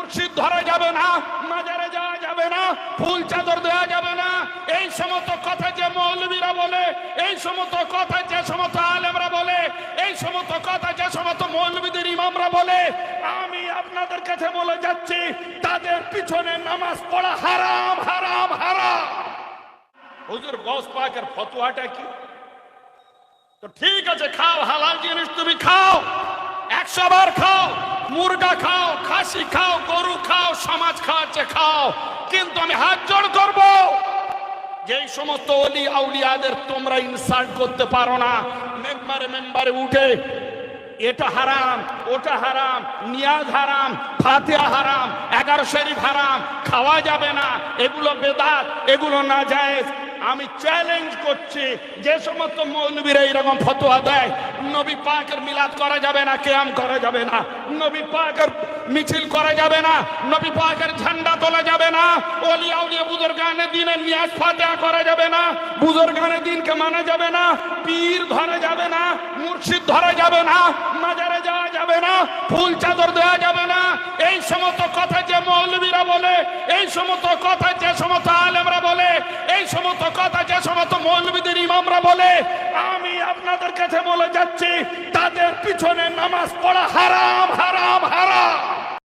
মুর্শিদ ধরা যাবে না, মাজারে যাওয়া যাবে না, ফুল চাদর দেওয়া যাবে না, এই সমস্ত কথা যে মৌলবীরা বলে, এই সমস্ত কথা যে সমস্ত আলেমরা বলে, এই সমস্ত কথা যে সমস্ত মৌলবীদের ইমামরা বলে, আমি আপনাদের কাছে বলে যাচ্ছি তাদের পিছনে নামাজ পড়া হারাম হারাম হারাম। হুজুর গৌস পাকের ফতোয়াটা কি? তো ঠিক আছে, খাও, হালাল জিনিস তুমি খাও, 100 বার খাও, মুরগা খাও, খাসি খাও, গরু খাও, সমাজ খাওয়াচ্ছে খাও, কিন্তু আমি হাত জোড় করব যেই সমস্ত ওলি আউলিয়াদের তোমরা ইনসাল্ট করতে পারো না, মেম্বারে উঠে এটা হারাম, ওটা হারাম, নিয়াজ হারাম, ফাতিহা হারাম, 11 শরীফ হারাম, খাওয়া যাবে না, এগুলো বেদাত, এগুলো নাজায়েজ। আমি চ্যালেঞ্জ করছি যে সমস্ত মৌলবীরা এইরকম ফতোয়া দেয়, নবী পাকের মিলাদ করা যাবে না, কিয়াম করা যাবে না, নবী পাকের মিছিল করা যাবে না, নবী পাকের ঝান্ডা তোলা যাবে না, ওলি আউলিয়া বুজুর্গানে দিনের নিয়াজ ফাতিহা করা যাবে না, বুজুর্গানে দিনকে মানা যাবে না, পীর ধরা যাবে না, মুর্শিদ ধরা যাবে না, মাজারে যাওয়া যাবে না, ফুল চাদর দেওয়া যাবে না, এই সমস্ত কথা যে মৌলবীরা বলে, এই সমস্ত কথা যে সমস্ত আলেমরা বলে, এই সমস্ত কথা যে সমস্ত মৌলবীদের ইমামরা বলে, আমি আপনাদের কাছে বলে যাচ্ছি তাদের পিছনে নামাজ পড়া হারাম